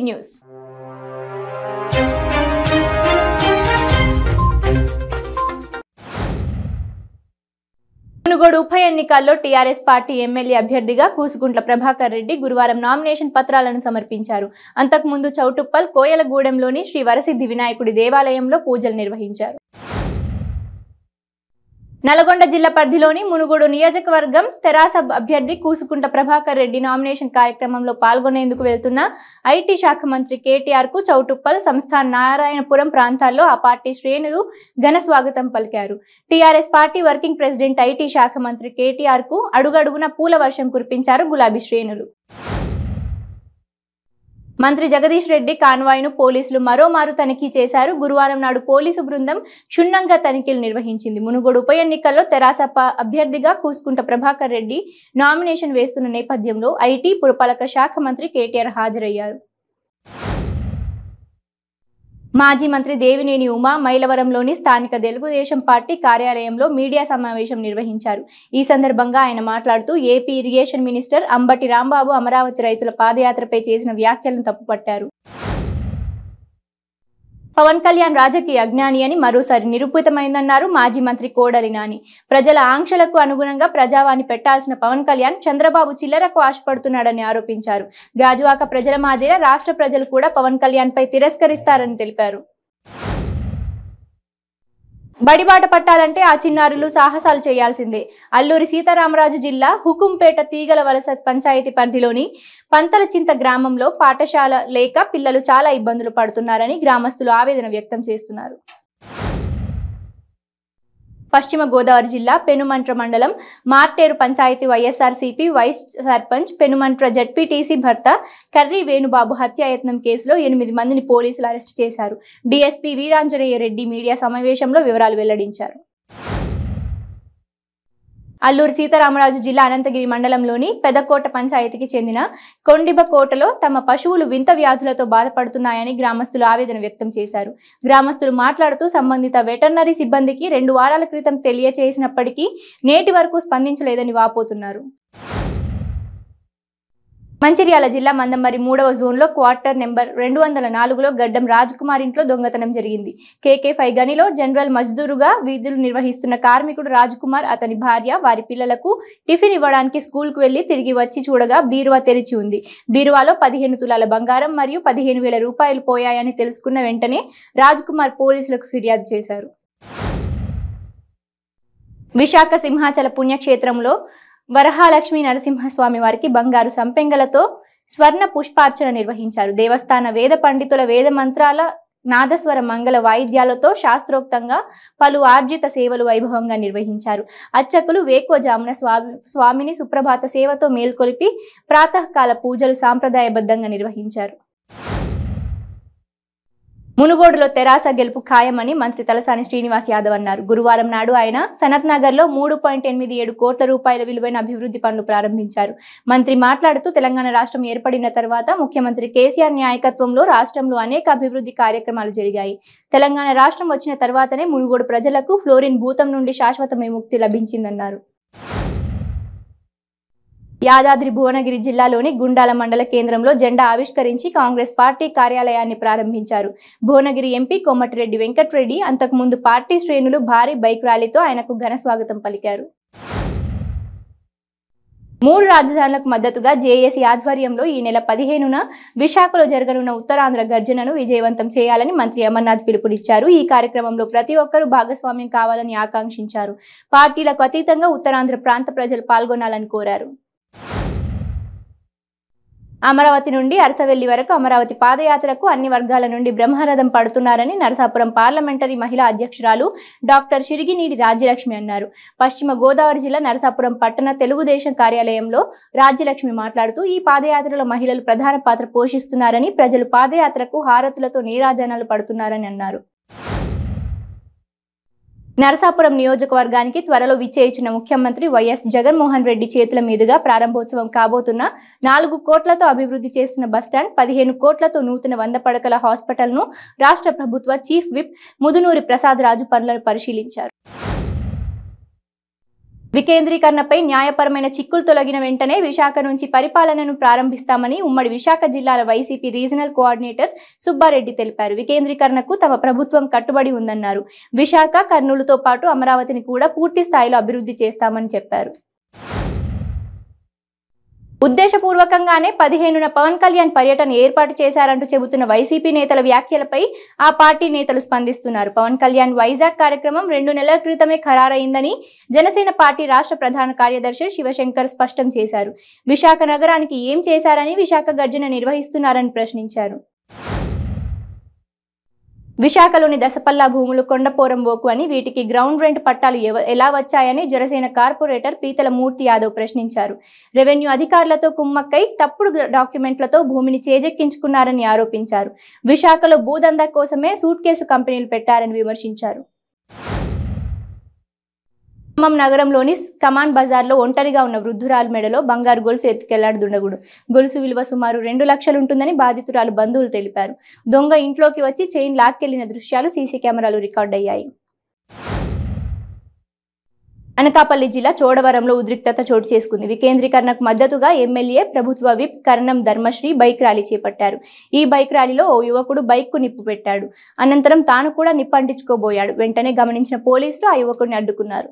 News. Munugode ఉప ఎన్నికల్లో TRS party MLA అభ్యర్థిగా కూసుకుంట్ల ప్రభాకర్ రెడ్డి గురువారం నామినేషన్ పత్రాలను సమర్పించారు. అంతకుముందు చౌటుప్పల్ కోయలగూడెంలోని శ్రీ వరసిద్ధి వినాయకుడి దేవాలయంలో పూజలు నిర్వహించారు. నల్గొండ జిల్లా పరిధిలోని మునుగోడు నియోజకవర్గం తెరాస అభ్యర్థి కూసుకుంట్ల ప్రభాకర్ రెడ్డి నామినేషన్ కార్యక్రమంలో పాల్గొనేందుకు వెళ్తున్న ఐటీ శాఖ మంత్రి కేటీఆర్ కు చౌటుప్పల్, సంస్థాన్ నారాయణపురం ప్రాంతాల్లో ఆ పార్టీ శ్రేణులు ఘన స్వాగతం పలికారు. TRS party working president IT శాఖ మంత్రి కేటీఆర్ కు అడుగడుగున పూల వర్షం కురిపించారు గులాబీ శ్రేణులు. మంత్రి జగదీష్ రెడ్డి కాన్వాయ్ను పోలీసులు మరోమారు తనిఖీ చేశారు. గురువారం నాడు పోలీసు బృందం క్షుణ్ణంగా తనిఖీలు నిర్వహించింది. మునుగోడు ఉప ఎన్నికల్లో తెరాస అభ్యర్థిగా కూసుకుంట్ల ప్రభాకర్ రెడ్డి నామినేషన్ వేస్తున్న నేపథ్యంలో ఐటీ, పురపాలక శాఖ మంత్రి కేటీఆర్ హాజరయ్యారు. మాజీ మంత్రి దేవినేని ఉమా మైలవరంలోని స్థానిక తెలుగుదేశం పార్టీ కార్యాలయంలో మీడియా సమావేశం నిర్వహించారు. ఈ సందర్భంగా ఆయన మాట్లాడుతూ AP irrigation minister Ambati Rambabu Amaravati రైతుల పాదయాత్రపై చేసిన వ్యాఖ్యలను తప్పుపట్టారు. పవన్ కళ్యాణ్ రాజకీయ అజ్ఞాని అని మరోసారి నిరూపితమైందన్నారు మాజీ మంత్రి కోడలి నాని. ప్రజల ఆంక్షలకు అనుగుణంగా ప్రజావాణి పెట్టాల్సిన పవన్ కళ్యాణ్ చంద్రబాబు చిల్లరకు ఆశపడుతున్నాడని ఆరోపించారు. గాజువాక ప్రజల మాదిరి రాష్ట్ర ప్రజలు కూడా పవన్ కళ్యాణ్ పై తిరస్కరిస్తారని తెలిపారు. బడిబాట పట్టాలంటే ఆ చిన్నారులు సాహసాలు చేయాల్సిందే. అల్లూరి సీతారామరాజు జిల్లా హుకుంపేట తీగల వలస పంచాయతీ పరిధిలోని పంతలచింత గ్రామంలో పాఠశాల లేక పిల్లలు చాలా ఇబ్బందులు పడుతున్నారని గ్రామస్తులు ఆవేదన వ్యక్తం చేస్తున్నారు. పశ్చిమ గోదావరి జిల్లా పెనుమంట్ర మండలం మార్టేరు పంచాయతీ వైఎస్ఆర్సీపీ వైస్ సర్పంచ్ పెనుమంట్ర జడ్పీటీసీ భర్త కర్రీ వేణుబాబు హత్యాయత్నం కేసులో 8 మందిని పోలీసులు అరెస్టు చేశారు. డీఎస్పీ వీరాంజనేయ రెడ్డి మీడియా సమావేశంలో వివరాలు వెల్లడించారు. అల్లూరి సీతారామరాజు జిల్లా అనంతగిరి మండలంలోని పెదకోట పంచాయతీకి చెందిన కొండిబకోటలో తమ పశువులు వింత వ్యాధులతో బాధపడుతున్నాయని గ్రామస్తులు ఆవేదన వ్యక్తం చేశారు. గ్రామస్తులు మాట్లాడుతూ సంబంధిత వెటర్నరీ సిబ్బందికి 2 వారాల క్రితం తెలియచేసినప్పటికీ నేటి వరకు స్పందించలేదని వాపోతున్నారు. మంచిర్యాల జిల్లా మందమర్రి 3వ జోన్లో క్వార్టర్ నెంబర్ 204లో గడ్డం రాజ్ కుమార్ ఇంట్లో దొంగతనం జరిగింది. KK5 గనిలో జనరల్ మజ్దూరుగా విధులు నిర్వహిస్తున్న కార్మికుడు రాజ్ కుమార్, అతని భార్య, వారి పిల్లలకు టిఫిన్ ఇవ్వడానికి స్కూల్కు వెళ్లి తిరిగి వచ్చి చూడగా బీరువా తెరిచి ఉంది. బీరువాలో 15 తులాల బంగారం మరియు 15,000 రూపాయలు పోయాయని తెలుసుకున్న వెంటనే రాజ్ కుమార్ పోలీసులకు ఫిర్యాదు చేశారు. విశాఖ సింహాచల పుణ్యక్షేత్రంలో వరహాలక్ష్మీ నరసింహస్వామి వారికి బంగారు సంపెంగలతో స్వర్ణ పుష్పార్చన నిర్వహించారు. దేవస్థాన వేద పండితుల వేద మంత్రాల నాదస్వర మంగళ వాయిద్యాలతో శాస్త్రోక్తంగా పలు ఆర్జిత సేవలు వైభవంగా నిర్వహించారు. అర్చకులు వేకువజామున స్వామిని సుప్రభాత సేవతో మేల్కొలిపి ప్రాతకాల పూజలు సాంప్రదాయబద్ధంగా నిర్వహించారు. మునుగోడులో తెరాస గెలుపు ఖాయమని మంత్రి తలసాని శ్రీనివాస్ యాదవ్ అన్నారు. గురువారం నాడు ఆయన సనత్ నగర్లో 3.87 కోట్ల రూపాయల విలువైన అభివృద్ధి పనులు ప్రారంభించారు. మంత్రి మాట్లాడుతూ తెలంగాణ రాష్ట్రం ఏర్పడిన తర్వాత ముఖ్యమంత్రి కేసీఆర్ నాయకత్వంలో రాష్ట్రంలో అనేక అభివృద్ధి కార్యక్రమాలు జరిగాయి. తెలంగాణ రాష్ట్రం వచ్చిన తర్వాతనే మునుగోడు ప్రజలకు ఫ్లోరిన్ భూతం నుండి శాశ్వత విముక్తి లభించిందన్నారు. యాదాద్రి భువనగిరి జిల్లాలోని గుండాల మండల కేంద్రంలో జెండా ఆవిష్కరించి కాంగ్రెస్ పార్టీ కార్యాలయాన్ని ప్రారంభించారు. భువనగిరి ఎంపీ కోమటిరెడ్డి వెంకటరెడ్డి అంతకుముందు పార్టీ శ్రేణులు భారీ బైక్ ర్యాలీతో ఆయనకు ఘన స్వాగతం పలికారు. 3 రాజధానులకు మద్దతుగా జేఏసీ ఆధ్వర్యంలో ఈ నెల 15న విశాఖలో జరగనున్న ఉత్తరాంధ్ర గర్జనను విజయవంతం చేయాలని మంత్రి అమర్నాథ్ పిలుపునిచ్చారు. ఈ కార్యక్రమంలో ప్రతి ఒక్కరూ భాగస్వామ్యం కావాలని ఆకాంక్షించారు. పార్టీలకు అతీతంగా ఉత్తరాంధ్ర ప్రాంత ప్రజలు పాల్గొనాలని కోరారు. అమరావతి నుండి అరసవెల్లి వరకు అమరావతి పాదయాత్రకు అన్ని వర్గాల నుండి బ్రహ్మరథం పడుతున్నారని నరసాపురం పార్లమెంటరీ మహిళా అధ్యక్షురాలు డాక్టర్ షిరిగినీడి రాజ్యలక్ష్మి అన్నారు. పశ్చిమ గోదావరి జిల్లా నరసాపురం పట్టణ తెలుగుదేశం కార్యాలయంలో రాజ్యలక్ష్మి మాట్లాడుతూ ఈ పాదయాత్రలో మహిళలు ప్రధాన పాత్ర పోషిస్తున్నారని, ప్రజలు పాదయాత్రకు హారతులతో నీరాజనాలు పడుతున్నారని అన్నారు. నరసాపురం నియోజకవర్గానికి త్వరలో విచ్చేయించిన ముఖ్యమంత్రి వైఎస్ జగన్మోహన్ రెడ్డి చేతుల మీదుగా ప్రారంభోత్సవం కాబోతున్న 4 కోట్లతో అభివృద్ధి చేస్తున్న బస్టాండ్, 15 కోట్లతో నూతన 100 పడకల హాస్పిటల్ను రాష్ట్ర ప్రభుత్వ చీఫ్ విప్ ముదునూరి ప్రసాద్ రాజు పనులను పరిశీలించారు. వికేంద్రీకరణపై న్యాయపరమైన చిక్కులు తొలగిన వెంటనే విశాఖ నుంచి పరిపాలనను ప్రారంభిస్తామని ఉమ్మడి విశాఖ జిల్లాల వైసీపీ రీజనల్ కోఆర్డినేటర్ సుబ్బారెడ్డి తెలిపారు. వికేంద్రీకరణకు తమ ప్రభుత్వం కట్టుబడి ఉందన్నారు. విశాఖ, కర్నూలుతో పాటు అమరావతిని కూడా పూర్తి స్థాయిలో అభివృద్ధి చేస్తామని చెప్పారు. ఉద్దేశపూర్వకంగానే 15న పవన్ కళ్యాణ్ పర్యటన ఏర్పాటు చేశారంటూ చెబుతున్న వైసీపీ నేతల వ్యాఖ్యలపై ఆ పార్టీ నేతలు స్పందిస్తున్నారు. పవన్ కళ్యాణ్ వైజాగ్ కార్యక్రమం 2 నెలల క్రితమే ఖరారైందని జనసేన పార్టీ రాష్ట్ర ప్రధాన కార్యదర్శి శివశంకర్ స్పష్టం చేశారు. విశాఖ నగరానికి ఏం చేశారని విశాఖ గర్జన నిర్వహిస్తున్నారని ప్రశ్నించారు. విశాఖలోని దశపల్లా భూములు కొండపోరం బోకు అని, వీటికి గ్రౌండ్ రెంట్ పట్టాలు ఎలా వచ్చాయని జనసేన కార్పొరేటర్ పీతల మూర్తి యాదవ్ ప్రశ్నించారు. రెవెన్యూ అధికారులతో కుమ్మక్కై తప్పుడు డాక్యుమెంట్లతో భూమిని చేజెక్కించుకున్నారని ఆరోపించారు. విశాఖలో భూదందా కోసమే సూట్ కేసు కంపెనీలు పెట్టారని విమర్శించారు. ఖమ్మం నగరంలోని కమాన్ బజార్లో ఒంటరిగా ఉన్న వృద్ధురాలు మెడలో బంగారు గొలుసు ఎత్తుకెళ్లాడు దుండగుడు. గొలుసు విలువ సుమారు 2 లక్షలు ఉంటుందని బాధితురాలు బంధువులు తెలిపారు. దొంగ ఇంట్లోకి వచ్చి చైన్ లాక్కెళ్లిన దృశ్యాలు సీసీ కెమెరాలు రికార్డయ్యాయి. అనకాపల్లి జిల్లా చోడవరంలో ఉద్రిక్తత చోటు చేసుకుంది. వికేంద్రీకరణకు మద్దతుగా ఎమ్మెల్యే, ప్రభుత్వ విప్ కరణం ధర్మశ్రీ బైక్ ర్యాలీ చేపట్టారు. ఈ బైక్ ర్యాలీలో ఓ యువకుడు బైక్కు నిప్పు పెట్టాడు. అనంతరం తాను కూడా నిప్పంటించుకోబోయాడు. వెంటనే గమనించిన పోలీసులు ఆ యువకుడిని అడ్డుకున్నారు.